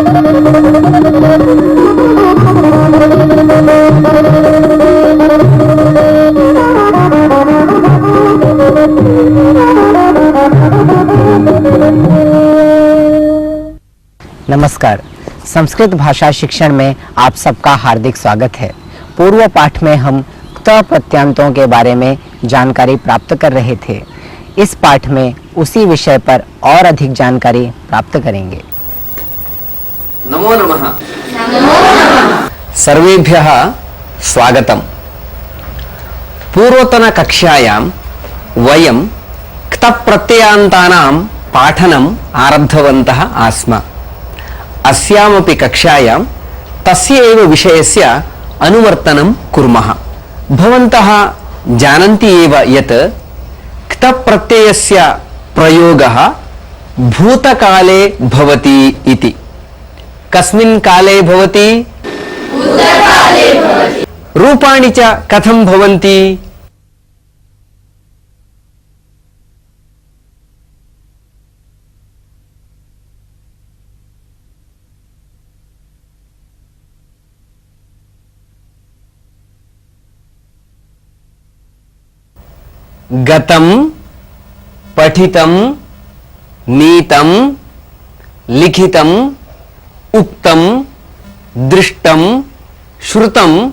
नमस्कार। संस्कृत भाषा शिक्षण में आप सबका हार्दिक स्वागत है। पूर्व पाठ में हम क्त प्रत्ययांतों के बारे में जानकारी प्राप्त कर रहे थे। इस पाठ में उसी विषय पर और अधिक जानकारी प्राप्त करेंगे। नमो नमः। सर्वेभ्यः स्वागतम्। पूर्वतन कक्षायां वयं क्त प्रत्ययान्तानां पाठनम् आरब्धवन्तः आस्म। अस्यामपि कक्षायां तस्य एव विषयस्य अनुवर्तनं कुर्मः। भवन्तः जानन्ति एव यत् क्त प्रत्ययस्य प्रयोगः भूतकाले भवति इति। कस्मिन् काले भवति? भूतकाले भवति। रूपाणि च कथं भवन्ति? गतं, पठितं, नीतं, लिखितं, उक्तं, दृष्टं, श्रुतं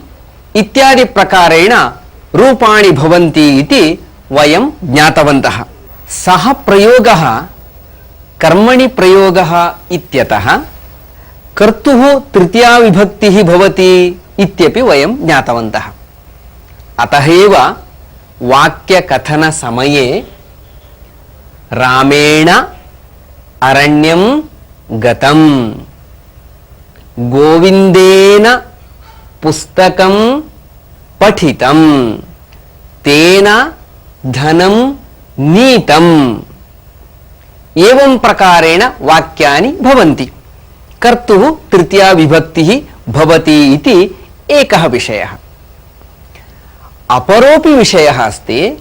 इत्यादि प्रकारेण रूपाणि भवन्ति इति वयं ज्ञातवन्तः। सः प्रयोगः कर्मणि प्रयोगः इत्यतः कर्तुः तृतीया विभक्तिः भवति इत्यपि वयं ज्ञातवन्तः। अतः एव वाक्यकथन समये रामेण अरण्यं गतं, गोविंदेन पुस्तकं पठितं, तेन धनं नीतम् एवं प्रकारेण वाक्यानि भवन्ति। कर्तुः तृतीया विभक्तिः भवति इति एकः विषयः। अपरोपि विषयः अस्ति।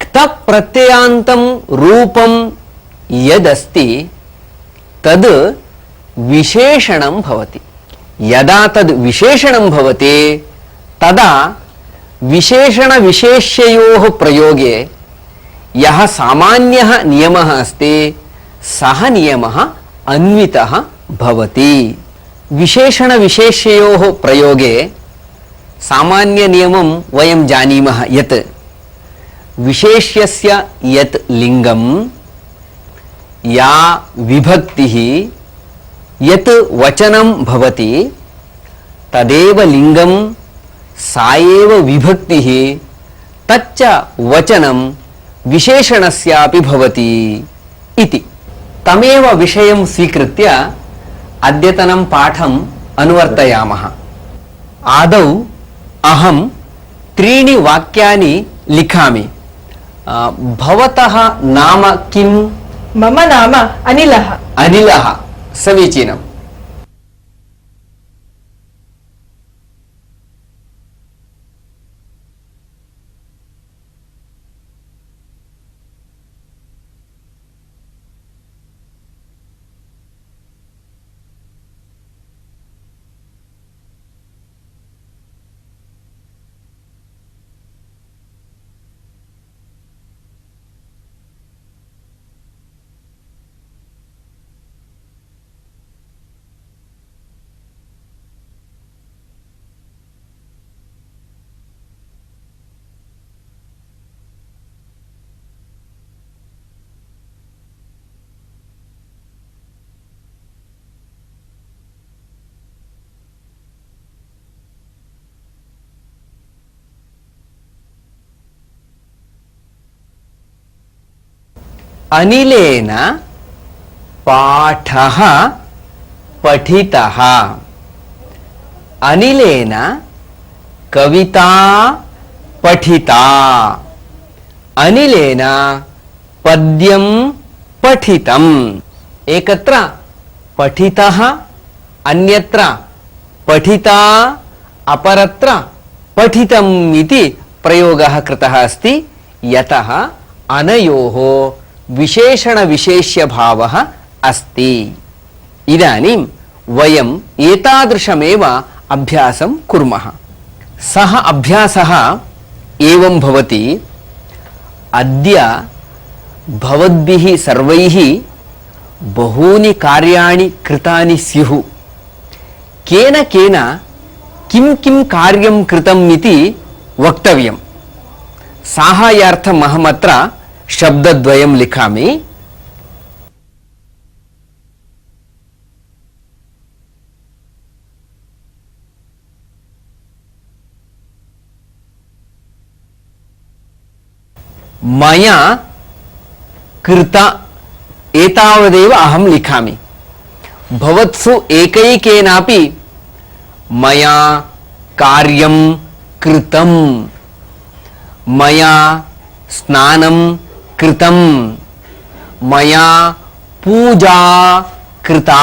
क्त प्रत्ययान्तं रूपं यदस्ति तद् विशेषणं भवति। यदा तद् विशेषणं भवति तदा विशेषण विशेष्ययोः प्रयोगे यः सामान्यः नियमः अस्ति सः नियमः अन्वितः भवति। विशेषण विशेष्ययोः प्रयोगे सामान्य नियमं वयं जानीमः यत् विशेष्यस्य यत् लिंगं, या विभक्तिः, यत् वचनं भवति तदेव लिंगं, सा एव विभक्तिः, तच्च वचनं विशेषणस्यापि भवति इति। तमेव विषयं स्वीकृत्य अद्यतनं पाठम् अनुवर्तयामः। आदौ अहं त्रीणि वाक्यानि लिखामि। भवतः नाम किम्? मम नाम अनिलः। अनिलः, समीचीनम्। अनिलेन पाठः पठितः। अनिलेन कविता पठिता। अनिलेन पद्यं पठितम्। एकत्र पठितः, अन्यत्र पठिता, अपरत्र पठितम् इति प्रयोगः कृतः अस्ति। यतः अनयोः विशेषण विशेष्य भावः अस्ति। इदानीं वयम् एतादृशमेव अभ्यासं कुर्मः। सः अभ्यासः एवं भवति। अद्य भवद्भिः सर्वैः बहूनि कार्याणि कृतानि स्युः। केन केन किं किं कार्यं कृतम् इति वक्तव्यम्। साहाय्यार्थम् अहमत्र शब्दद्वयं लिखामि। मया कृत एतावदेव अहं लिखामि। भवत्सु एकैकेनापि मया कार्यं कृतं, मया स्नानं कृतं, मया पूजा कृता,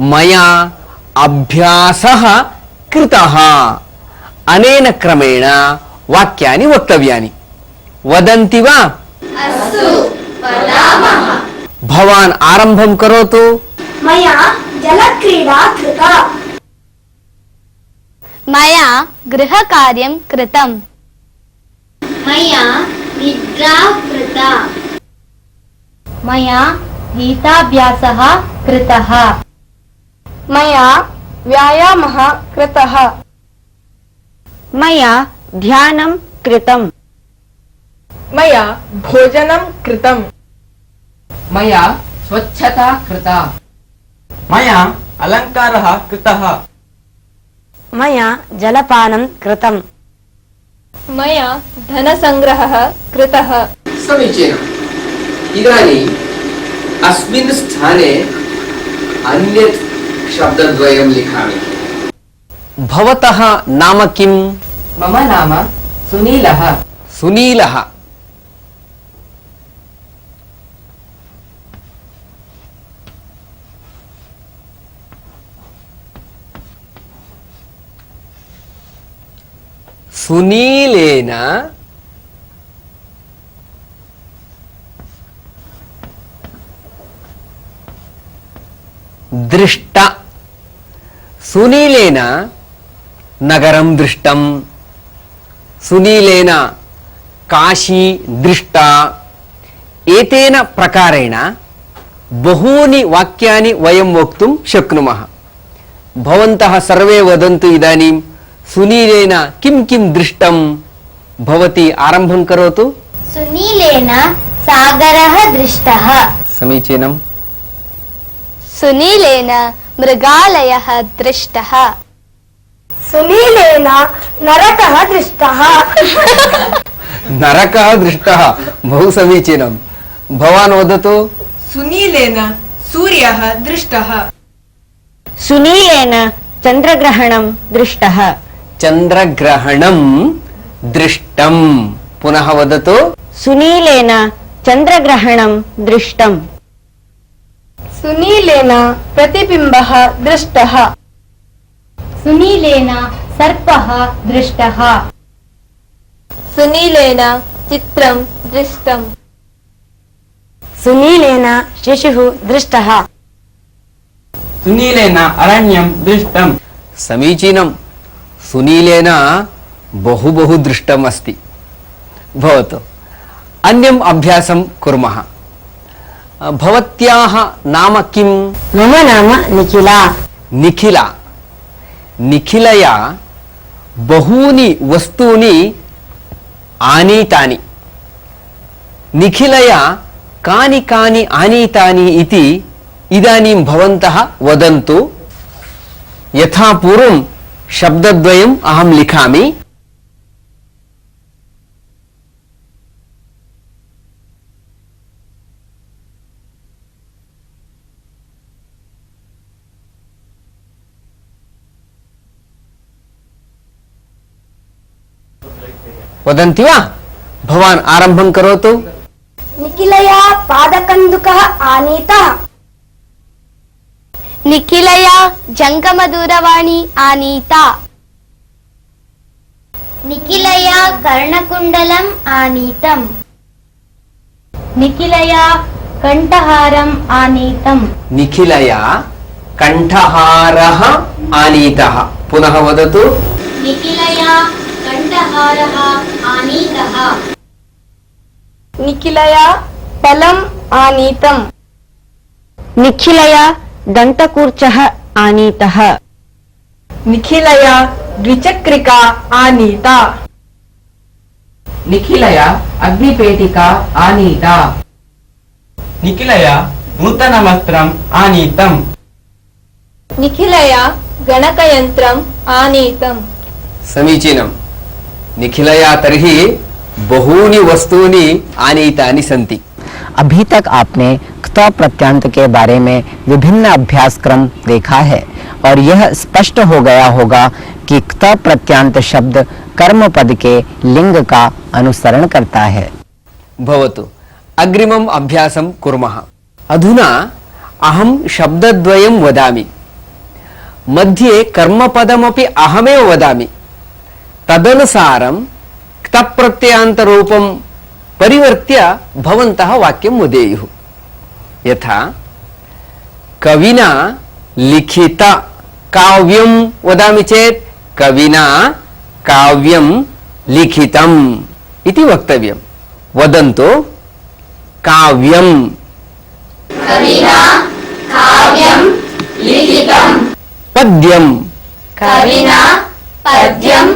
मया अभ्यासः कृतः। अनेन क्रमेण वाक्यानि वक्तव्यानि। वदन्ति वा? अस्तु, वदामः। भवान् आरम्भं करोतु। मया जलक्रीडा कृता। मया गृहकार्यं कृतम्। मया निद्रा कृता। मया गीताभ्यासः कृतः। मया व्यायामः कृतः। मया ध्यानं कृतम्। मया भोजनं कृतम्। मया स्वच्छता कृता। मया अलङ्कारः कृतः। मया जलपानं कृतम्। मया धनसङ्ग्रहः कृतः। समीचीनम्। इदानीम् अस्मिन् स्थाने अन्यत् शब्दद्वयं लिखामि। भवतः नाम किं? मम नाम सुनीलः। सुनीलः। सुनीलेन दृष्ट। सुनीलेन नगरं दृष्टं, सुनीलेन काशी दृष्टा। एतेन प्रकारेण बहूनि वाक्यानि वयं वक्तुं शक्नुमः। भवन्तः सर्वे वदन्तु इदानीं सुनीलेन किं किं दृष्टं? भवती आरम्भं करोतु। सुनीलेन सागरः दृष्टः। समीचीनम्। सुनीलेन मृगालयः दृष्टः। सुनीलेन नरकः दृष्टः। नरकः दृष्टः। बहु समीचीनं। भवान् वदतु। सुनीलेन सूर्यः दृष्टः। सुनीलेन चन्द्रग्रहणं दृष्टः। चन्द्रग्रहणं दृष्टं। पुनः वदतु। सुनीलेन चन्द्रग्रहणं दृष्टम्। सुनीलेन प्रतिबिम्बः दृष्टः। सुनीलेन सर्पः दृष्टः। सुनीलेन चित्रं दृष्टम्। सुनीलेन शिशुः दृष्टः। सुनीलेन अरण्यं दृष्टम्। समीचीनं। सुनीलेन बहु बहु दृष्टम् अस्ति। भवतु अन्यम् अभ्यासं कुर्मः। भवत्याः नाम किं? मम नाम निखिला। निखिला। निखिलया बहूनि वस्तूनि आनीतानि। निखिलया कानि कानि आनीतानि इति इदानीं भवन्तः वदन्तु। यथा पूर्वं शब्दद्वयम् अहं लिखामि। वदन्ति वा? भवान् आरम्भं करोतु। निखिलया पादकन्दुकः आनीतः। निखिलया जङ्गमदूरवाणी आनीता। निखिलया कर्णकुण्डलम् आनीतम्। निखिलया कंठहारम् आनीतम् निखिलया कंठहारः आनीतः। पुनः वदतु। निखिलया कंठहारः आनीतः। निखिलया फलम् आनीतम्। निखिलया दन्तकूर्चः आनीतः। निखिलया द्विचक्रिका आनीता। निखिलया अग्निपेटिका आनीता। निखिलया नूतनवस्त्रम् आनीतम्। निखिलया गणकयन्त्रम् आनीतम्। समीचीनम्। निखिलया तर्हि बहूनि वस्तूनि आनीतानि सन्ति। अभी तक आपने क्त प्रत्यंत के बारे में विभिन्न अभ्यासक्रम देखा है और यह स्पष्ट हो गया होगा कि क्त प्रत्यंत शब्द कर्म पद के लिंग का अनुसरण करता है। भवतु अग्रिमम् अभ्यासं कुर्मः। अधुना अहं शब्दद्वयं वदामि, मध्ये कर्मपदमपि अहमेव वदामि, तदनुसारं क्तप्रत्ययान्तरूपं परिवर्त्य भवन्तः वाक्यं वदेयुः। यथा कविना लिखित काव्यं वदामि चेत् कविना काव्यं लिखितम् इति वक्तव्यं। वदन्तु काव्यं। कविना काव्यं लिखितम्। पद्यं। कविना पद्यं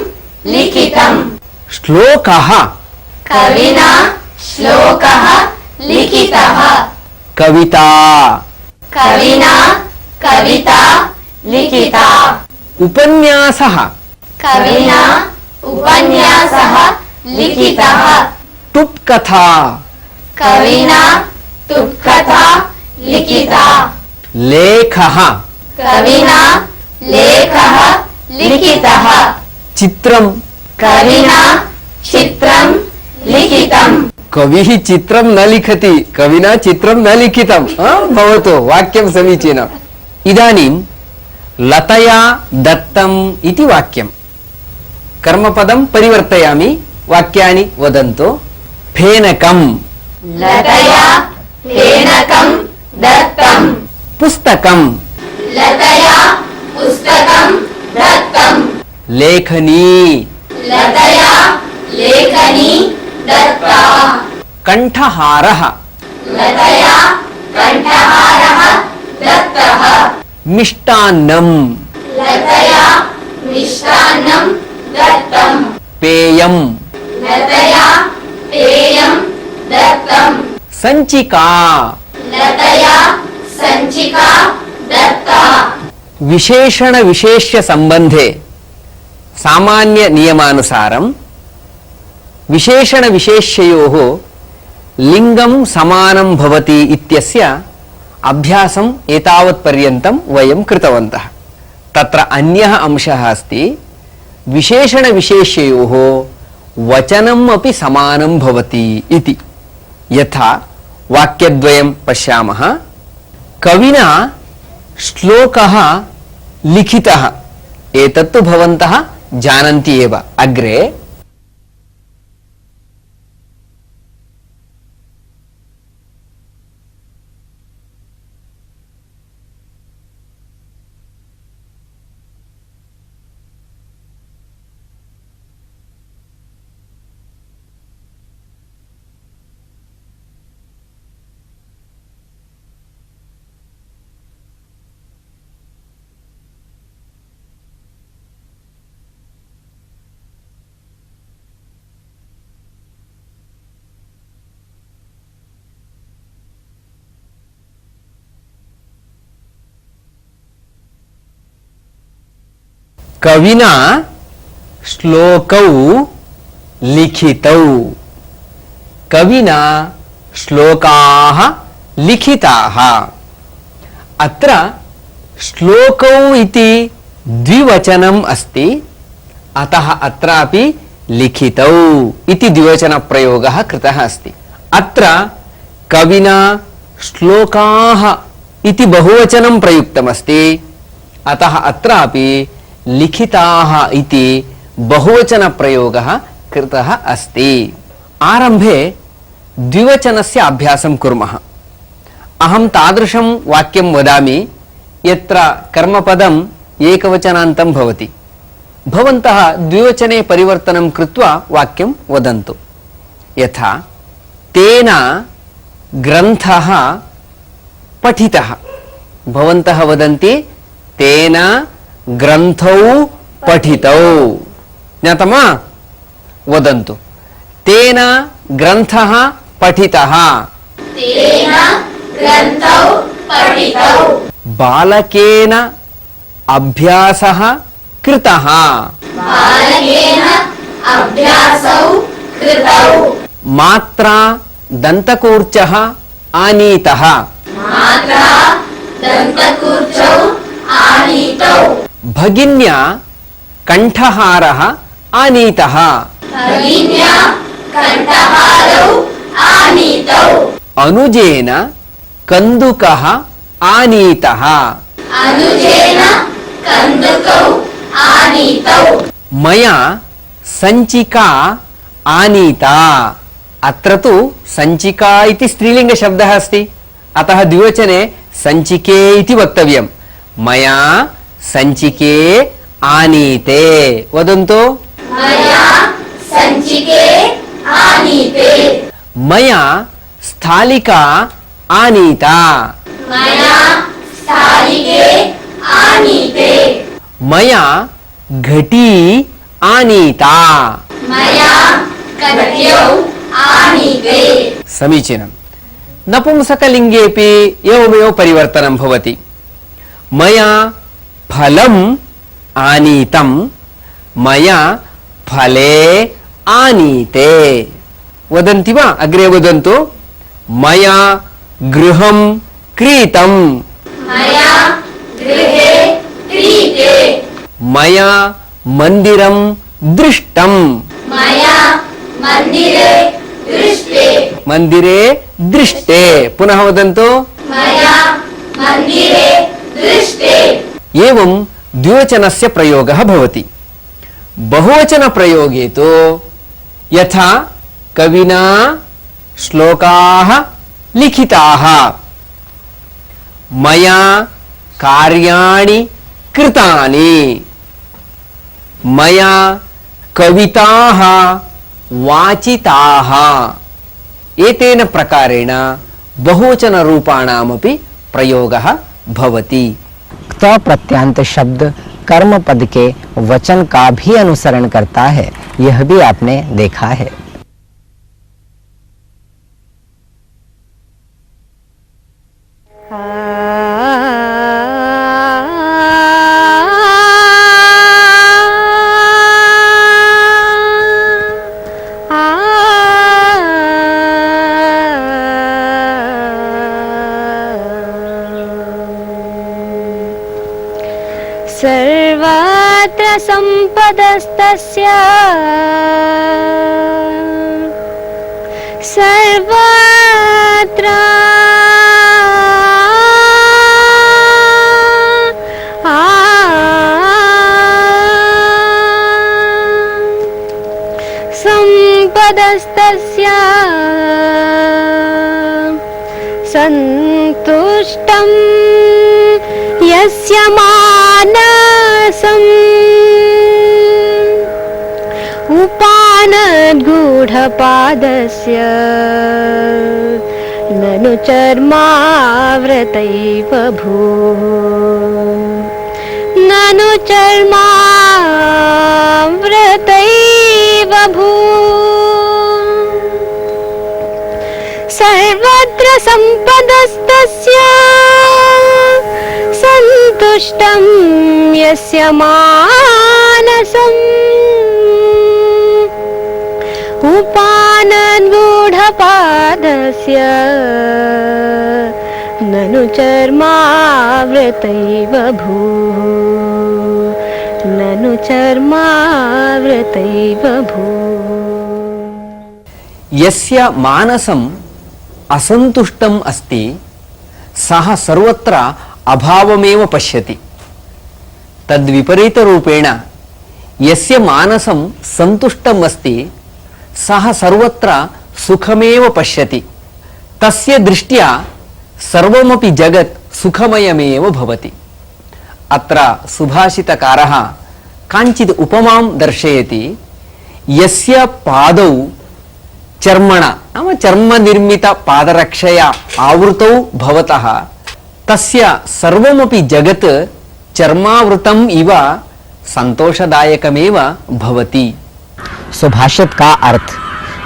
लिखितम्। श्लोकः। कविना श्लोकः लिखितः। कविता। कविना कविता लिखिता। उपन्यासः। कविना उपन्यासः लिखितः। टुप्कथा। कविना टुप्कथा लिखिता। लेखः। कविना लेखः लिखितः। चित्रं। कविना चित्रं लिखितम्। कविः चित्रं न लिखति, कविना चित्रं न लिखितं। भवतु वाक्यं समीचीनम्। इदानीं लतया दत्तम् इति वाक्यं। कर्मपदं परिवर्तयामि, वाक्यानि वदन्तु। फेनकं। लतया फेनकं दत्तम्। पुस्तकं। लतया पुस्तकं दत्तम्। लेखनी। लतया लेखनी दत्ता। कंठहारः। लतया कंठहारः दत्तः। मिष्टान्नम्। लतया मिष्टान्नं दत्तम्। पेयम्। लतया पेयं दत्तम्। सञ्चिका। लतया सञ्चिका दत्ता। विशेषण विशेष्य संबंधे सामान्य नियमानुसारं विशेषण विशेष्ययोः लिंगं समानं भवति इत्यस्य अभ्यासम् एतावत् पर्यन्तं वयं कृतवन्तः। तत्र अन्यः अंशः अस्ति, विशेषण विशेष्ययोः वचनम् अपि समानं भवति इति। यथा वाक्यद्वयं पश्यामः। कविना श्लोकः लिखितः, एतत्तु भवन्तः जानन्ति एव। अग्रे कविना श्लोकौ लिखितौ। कविना श्लोकाः लिखिताः। अत्र श्लोकौ इति द्विवचनम् अस्ति, अतः अत्रापि लिखितौ इति द्विवचनप्रयोगः कृतः अस्ति। अत्र कविना श्लोकाः इति बहुवचनं प्रयुक्तमस्ति, अतः अत्रापि लिखिताः इति बहुवचनप्रयोगः कृतः अस्ति। आरम्भे द्विवचनस्य अभ्यासं कुर्मः। अहं तादृशं वाक्यं वदामि यत्र कर्मपदम् एकवचनान्तं भवति। भवन्तः द्विवचने परिवर्तनं कृत्वा वाक्यं वदन्तु। यथा तेन ग्रन्थः पठितः। भवन्तः वदन्ति तेन ग्रन्थौ पठितौ। ज्ञातं वा? वदन्तु तेन ग्रन्थः पठितः। तेन ग्रन्थौ पठितौ। बालकेन अभ्यासः कृतः। बालकेन अभ्यासौ कृतौ। मात्रा दन्तकूर्चः आनीतः। मात्रा दन्तकूर्चौ आनीतौ। भगिन्या कण्ठहारः आनीतः। भगिन्या कण्ठहारौ आनीतौ। अनुजेन कन्दुकः आनीतः। अनुजेन कन्दुकौ आनीतौ। मया सञ्चिका आनीता। अत्र तु सञ्चिका इति स्त्रीलिङ्गशब्दः अस्ति, अतः द्विवचने सञ्चिके इति वक्तव्यं। मया सञ्चिके आनीते। वदन्तु मया सञ्चिके आनीते। मया स्थालिका आनीता। मया स्थालिके आनीते। मया घटी आनीता। मया कट्यौ आनीते। समीचीनं। नपुंसकलिङ्गेपि एवमेव परिवर्तनं भवति। मया फलम् आनीतं। मया फले आनीते। वदन्ति वा? अग्रे वदन्तु। मया गृहं क्रीतं। मया गृहे क्रीते। मया मन्दिरं दृष्टं। मया मन्दिरे दृष्टे। मन्दिरे दृष्टे। पुनः वदन्तु। मया मन्दिरे दृष्टे। एवं द्विवचनस्य प्रयोगः भवति। बहुवचनप्रयोगे तु यथा कविना श्लोकाः लिखिताः। मया कार्याणि कृतानि। मया कविताः वाचिताः। एतेन प्रकारेण बहुवचनरूपाणामपि प्रयोगः भवति। क्त प्रत्यांत शब्द कर्म पद के वचन का भी अनुसरण करता है, यह भी आपने देखा है। सर्वत्र सम्पदस्तस्य सर्वत्र सम्पदस्तस्य सन्तुष्टं यस्य मानसम् उपानद्गूढपादस्य ननु चर्माव्रतैव भूः ननु चर्माव्रतैव भूः सर्वत्र सम्पदस्तस्य सन्तुष्टं यस्य मानसम् उपानद्गूढपादस्य ननु चर्माव्रतैव भूः ननु चर्माव्रतैव भूः। यस्य मानसम् असन्तुष्टम् अस्ति सः सर्वत्र अभावमेव पश्यति। तद्विपरीतरूपेण यस्य मानसं सन्तुष्टम् अस्ति सः सर्वत्र सुखमेव पश्यति। तस्य दृष्ट्या सर्वमपि जगत् सुखमयमेव भवति। अत्र सुभाषितकारः काञ्चित् उपमां दर्शयति। यस्य पादौ चर्मणा नाम चर्मनिर्मित पादरक्षया आवृतौ भवतः तस्य सर्वमपि जगत् चर्मावृतम् इव संतोषदायकमेव भवति। सुभाषित का अर्थ,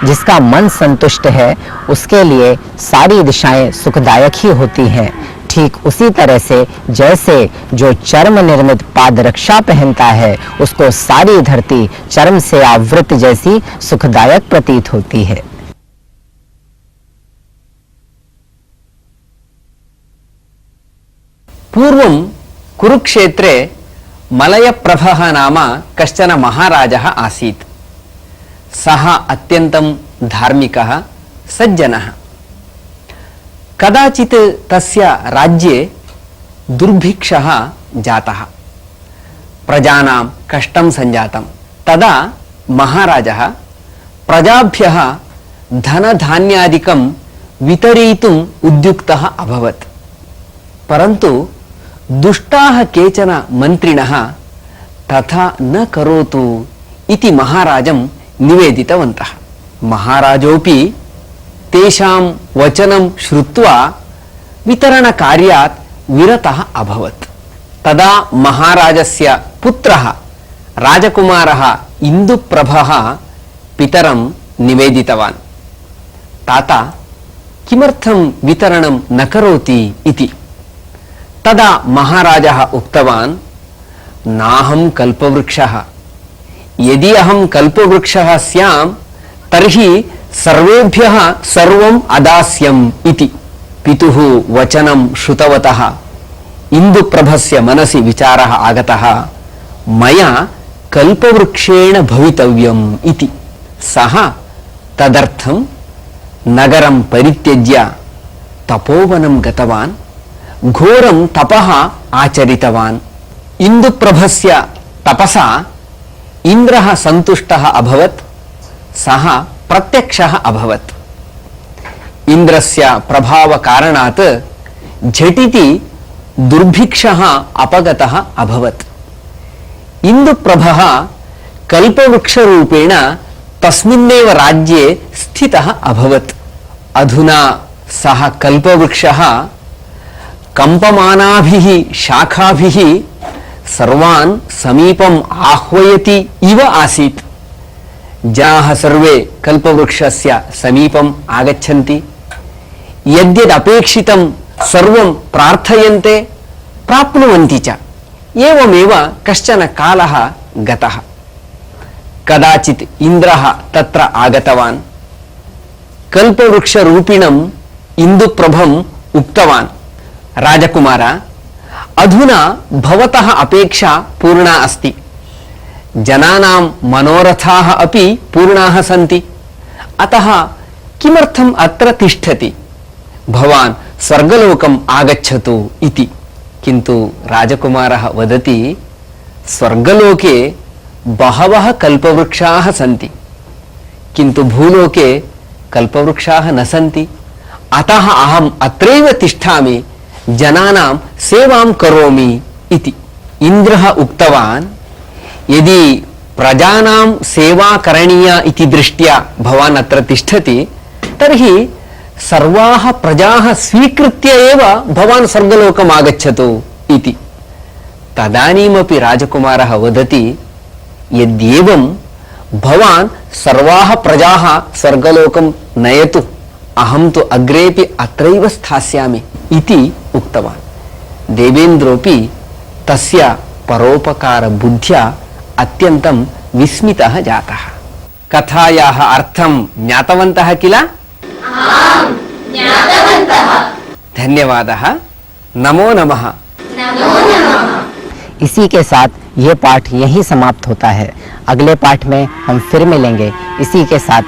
जिसका मन संतुष्ट है उसके लिए सारी दिशाएं सुखदायक ही होती हैं। ठीक उसी तरह से जैसे जो चर्म निर्मित पाद रक्षा पहनता है उसको सारी धरती चर्म से आवृत जैसी सुखदायक प्रतीत होती है। पूर्वं कुरुक्षेत्रे मलयप्रभः नाम कश्चन महाराजः आसीत्। सः अत्यन्तं धार्मिकः सज्जनः। कदाचित् तस्य राज्ये दुर्भिक्षः जातः, प्रजानां कष्टं सञ्जातं। तदा महाराजः प्रजाभ्यः धनधान्यादिकं वितरयितुम् उद्युक्तः अभवत्। परन्तु दुष्टाः केचन मन्त्रिणः तथा न करोतु इति महाराजं निवेदितवन्तः। महाराजोपि तेषां वचनं श्रुत्वा वितरणकार्यात् विरतः अभवत्। तदा महाराजस्य पुत्रः राजकुमारः इन्दुप्रभः पितरं निवेदितवान्, ताता किमर्थं वितरणं न करोति इति। तदा महाराजः उक्तवान्, नाहं कल्पवृक्षः, यदि अहं कल्पवृक्षः स्यां तर्हि सर्वेभ्यः सर्वम् अदास्यम् इति। पितुः वचनं श्रुतवतः इन्दुप्रभस्य मनसि विचारः आगतः, मया कल्पवृक्षेण भवितव्यम् इति। सः तदर्थं नगरं परित्यज्य तपोवनं गतवान्, घोरं तपः आचरितवान्। इन्दुप्रभस्य तपसा इन्द्रः सन्तुष्टः अभवत्, सः प्रत्यक्षः अभवत्। इन्द्रस्य प्रभावकारणात् झटिति दुर्भिक्षः अपगतः अभवत्। इन्दुप्रभः कल्पवृक्षरूपेण तस्मिन्नेव राज्ये स्थितः अभवत्। अधुना सः कल्पवृक्षः कंपमानाभिः शाखाभिः सर्वान् समीपम् आह्वयति इव आसीत्। जनाः सर्वे कल्पवृक्षस्य समीपम् आगच्छन्ति, यद्यद् अपेक्षितं सर्वं प्रार्थयन्ते, प्राप्नुवन्ति च। एवमेव कश्चन कालः गतः। कदाचित् इन्द्रः तत्र आगतवान्। कल्पवृक्षरूपिणम् इन्दुप्रभम् उक्तवान्, राजकुमार, अधुना भवतः अपेक्षा पूर्णा अस्ति, जनानां मनोरथाः अपि पूर्णाः सन्ति, अतः किमर्थम् अत्र तिष्ठति, भवान् स्वर्गलोकम् आगच्छतु इति। किन्तु राजकुमारः वदति, स्वर्गलोके बहवः कल्पवृक्षाः सन्ति, किन्तु भूलोके कल्पवृक्षाः न सन्ति, अतः अहम् अत्रैव तिष्ठामि, जनानां सेवां करोमि इति। इन्द्रः उक्तवान्, यदि प्रजानां सेवा करणीया इति दृष्ट्या भवान् अत्र तिष्ठति तर्हि सर्वाः प्रजाः स्वीकृत्य एव भवान् स्वर्गलोकम् आगच्छतु इति। तदानीमपि राजकुमारः वदति, यद्येवं भवान् सर्वाः प्रजाः स्वर्गलोकं नयतु, अहं तु अग्रेपि अत्रैव स्थास्यामि इति उक्तवान्। देवेन्द्रोऽपि तस्य परोपकार बुद्ध्या अत्यन्तं विस्मितः जातः। कथायाः अर्थं ज्ञातवन्तः किल? आम्, ज्ञातवन्तः। धन्यवादः। नमो नमः। नमो नमः। इसी के साथ ये पाठ यहीं समाप्त होता है। अगले पाठ में हम फिर मिलेंगे। इसी के साथ